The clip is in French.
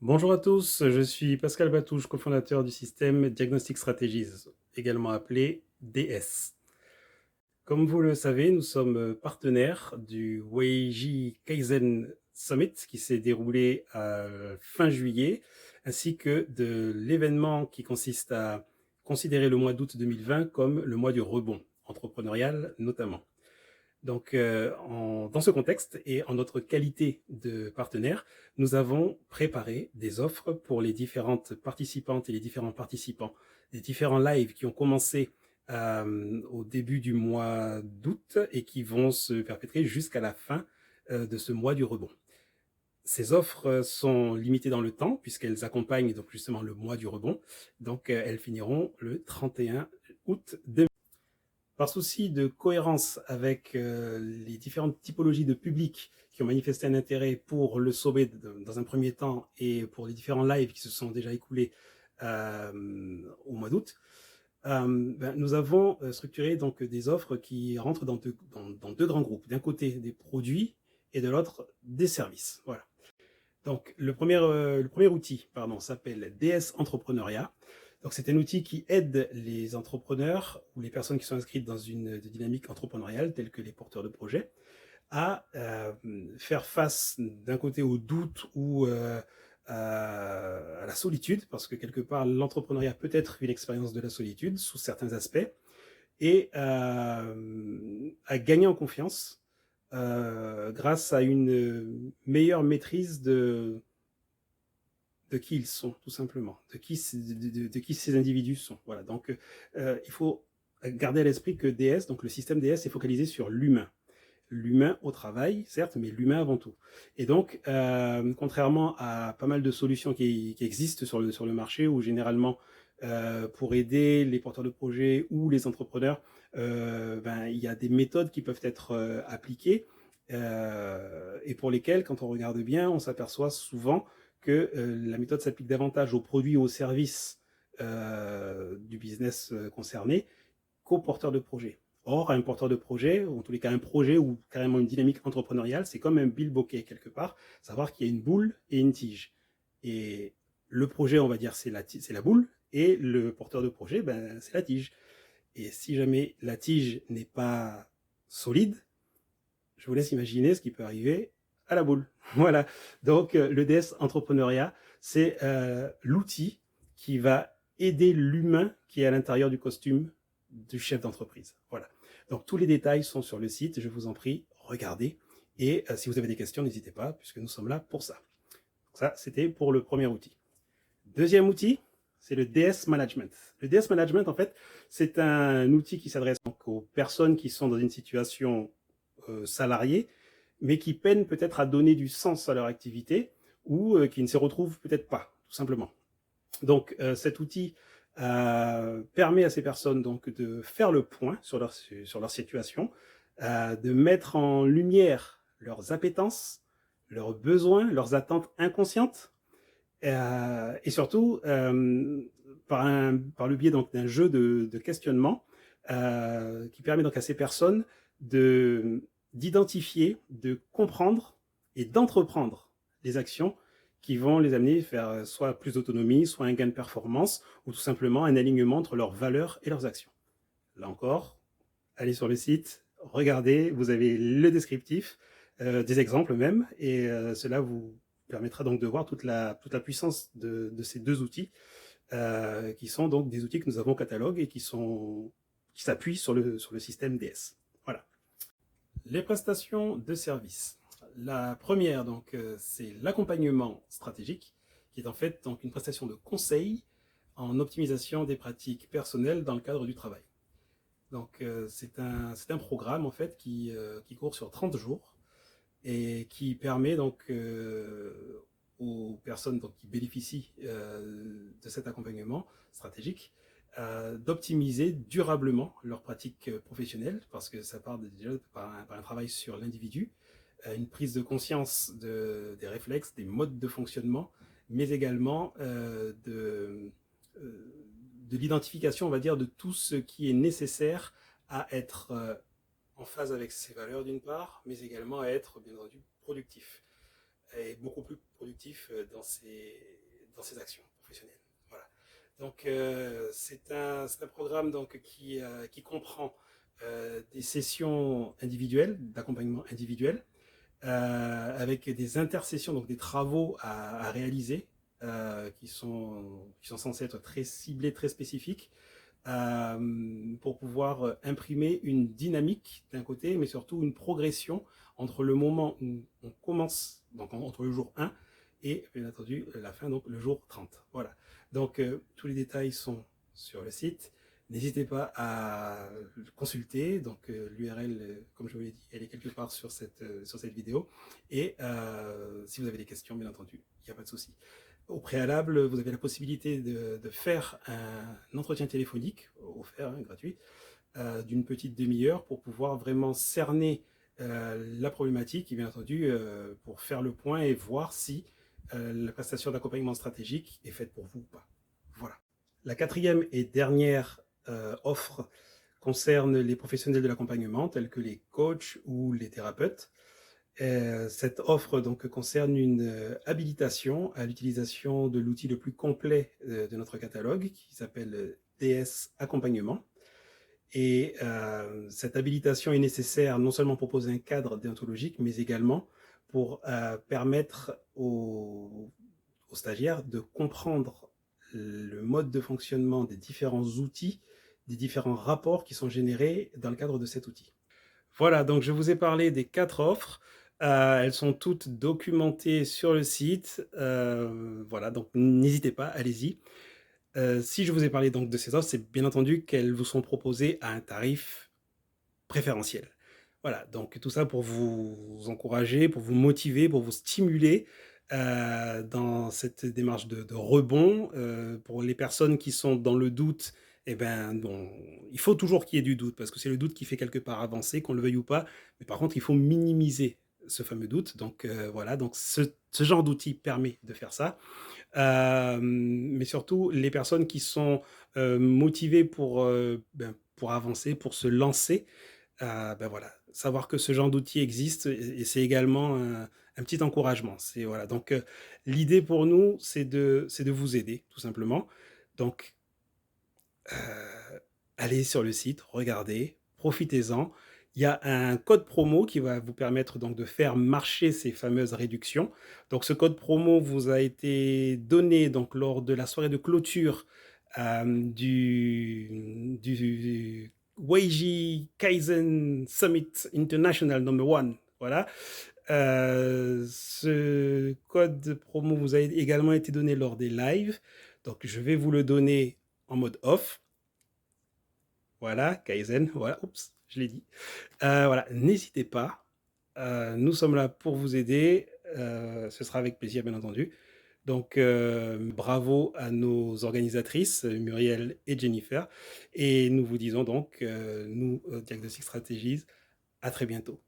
Bonjour à tous, je suis Pascal Batouche, cofondateur du système Diagnostic Strategies, également appelé DS. Comme vous le savez, nous sommes partenaires du Weiji Kaizen Summit qui s'est déroulé à fin juillet, ainsi que de l'événement qui consiste à considérer le mois d'août 2020 comme le mois du rebond, entrepreneurial notamment. Donc, dans ce contexte et en notre qualité de partenaire, nous avons préparé des offres pour les différentes participantes et les différents participants des différents lives qui ont commencé au début du mois d'août et qui vont se perpétrer jusqu'à la fin de ce mois du rebond. Ces offres sont limitées dans le temps puisqu'elles accompagnent donc justement le mois du rebond. Donc, elles finiront le 31 août 2020. Par souci de cohérence avec les différentes typologies de public qui ont manifesté un intérêt pour le sauver dans un premier temps et pour les différents lives qui se sont déjà écoulés au mois d'août, nous avons structuré donc des offres qui rentrent dans deux grands groupes. D'un côté, des produits et de l'autre, des services. Voilà. Donc, le premier outil s'appelle DS Entrepreneuriat. Donc, c'est un outil qui aide les entrepreneurs ou les personnes qui sont inscrites dans une dynamique entrepreneuriale, telles que les porteurs de projets, à faire face d'un côté au doute ou à la solitude, parce que quelque part, l'entrepreneuriat peut être une expérience de la solitude sous certains aspects, et à gagner en confiance grâce à une meilleure maîtrise de qui ils sont, tout simplement, de qui ces individus sont. Voilà, donc il faut garder à l'esprit que DS, donc le système DS, est focalisé sur l'humain. L'humain au travail, certes, mais l'humain avant tout. Et donc, contrairement à pas mal de solutions qui existent sur le marché, où généralement, pour aider les porteurs de projets ou les entrepreneurs, il y a des méthodes qui peuvent être appliquées et pour lesquelles, quand on regarde bien, on s'aperçoit souvent que la méthode s'applique davantage aux produits ou aux services du business concerné qu'aux porteurs de projet. Or, un porteur de projet, ou en tous les cas un projet ou carrément une dynamique entrepreneuriale, c'est comme un bilboquet quelque part, savoir qu'il y a une boule et une tige. Et le projet, on va dire, c'est la boule, et le porteur de projet, c'est la tige. Et si jamais la tige n'est pas solide, je vous laisse imaginer ce qui peut arriver à la boule. Voilà. Donc, le DS entrepreneuriat, c'est l'outil qui va aider l'humain qui est à l'intérieur du costume du chef d'entreprise. Voilà. Donc, tous les détails sont sur le site. Je vous en prie, regardez. Et si vous avez des questions, n'hésitez pas, puisque nous sommes là pour ça. Donc ça, c'était pour le premier outil. Deuxième outil, c'est le DS Management. Le DS Management, en fait, c'est un outil qui s'adresse aux personnes qui sont dans une situation salariée, mais qui peinent peut-être à donner du sens à leur activité ou qui ne se retrouvent peut-être pas, tout simplement. Donc, cet outil permet à ces personnes donc de faire le point sur leur situation, de mettre en lumière leurs appétences, leurs besoins, leurs attentes inconscientes, et surtout par le biais donc d'un jeu de questionnement qui permet donc à ces personnes d'identifier, de comprendre et d'entreprendre les actions qui vont les amener vers soit plus d'autonomie, soit un gain de performance, ou tout simplement un alignement entre leurs valeurs et leurs actions. Là encore, allez sur le site, regardez, vous avez le descriptif, des exemples même, et cela vous permettra donc de voir toute la puissance de ces deux outils, qui sont donc des outils que nous avons au catalogue et qui s'appuient sur le système DS. Voilà. Les prestations de services. La première, donc, c'est l'accompagnement stratégique, qui est en fait donc une prestation de conseil en optimisation des pratiques personnelles dans le cadre du travail. Donc, c'est un programme en fait qui court sur 30 jours et qui permet donc aux personnes donc, qui bénéficient de cet accompagnement stratégique d'optimiser durablement leurs pratiques professionnelles, parce que ça part déjà par un travail sur l'individu, une prise de conscience des réflexes, des modes de fonctionnement, mais également de l'identification, on va dire, de tout ce qui est nécessaire à être en phase avec ses valeurs d'une part, mais également à être, bien entendu, productif. Et beaucoup plus productif dans ses actions professionnelles. Voilà. Donc, c'est un programme donc, qui comprend des sessions individuelles, d'accompagnement individuel, avec des intersessions, donc des travaux à réaliser, qui sont censés être très ciblés, très spécifiques, pour pouvoir imprimer une dynamique d'un côté, mais surtout une progression entre le moment où on commence, donc entre le jour 1 et bien entendu la fin, donc le jour 30. Voilà. Donc tous les détails sont sur le site. N'hésitez pas à consulter. Donc l'URL, comme je vous l'ai dit, elle est quelque part sur cette vidéo. Et si vous avez des questions, bien entendu, il n'y a pas de souci. Au préalable, vous avez la possibilité de faire un entretien téléphonique, offert, hein, gratuit, d'une petite demi-heure pour pouvoir vraiment cerner la problématique et bien entendu pour faire le point et voir si la prestation d'accompagnement stratégique est faite pour vous ou pas. Voilà. La quatrième et dernière offre concerne les professionnels de l'accompagnement tels que les coachs ou les thérapeutes. Cette offre donc concerne une habilitation à l'utilisation de l'outil le plus complet de notre catalogue qui s'appelle DS Accompagnement. Et cette habilitation est nécessaire non seulement pour poser un cadre déontologique, mais également pour permettre aux stagiaires de comprendre le mode de fonctionnement des différents outils, des différents rapports qui sont générés dans le cadre de cet outil. Voilà, donc je vous ai parlé des 4 offres. Elles sont toutes documentées sur le site. Voilà, donc n'hésitez pas, allez-y. Si je vous ai parlé donc de ces offres, c'est bien entendu qu'elles vous sont proposées à un tarif préférentiel. Voilà, donc tout ça pour vous encourager, pour vous motiver, pour vous stimuler dans cette démarche de rebond. Pour les personnes qui sont dans le doute, eh ben, bon, il faut toujours qu'il y ait du doute, parce que c'est le doute qui fait quelque part avancer, qu'on le veuille ou pas. Mais par contre, il faut minimiser ce fameux doute. Donc voilà, donc ce genre d'outil permet de faire ça. Mais surtout, les personnes qui sont motivées pour avancer, pour se lancer, ben voilà, savoir que ce genre d'outil existe et c'est également un petit encouragement. C'est voilà. Donc l'idée pour nous, c'est de vous aider tout simplement. Donc allez sur le site, regardez, profitez-en. Il y a un code promo qui va vous permettre donc de faire marcher ces fameuses réductions. Donc ce code promo vous a été donné donc lors de la soirée de clôture du Weiji Kaizen Summit International number 1. Voilà. Ce code promo vous a également été donné lors des lives. Donc je vais vous le donner en mode off. Voilà, Kaizen, voilà, oups, je l'ai dit. Voilà, n'hésitez pas, nous sommes là pour vous aider, ce sera avec plaisir bien entendu. Donc bravo à nos organisatrices, Muriel et Jennifer, et nous vous disons donc, nous, Diagnostic Strategies, à très bientôt.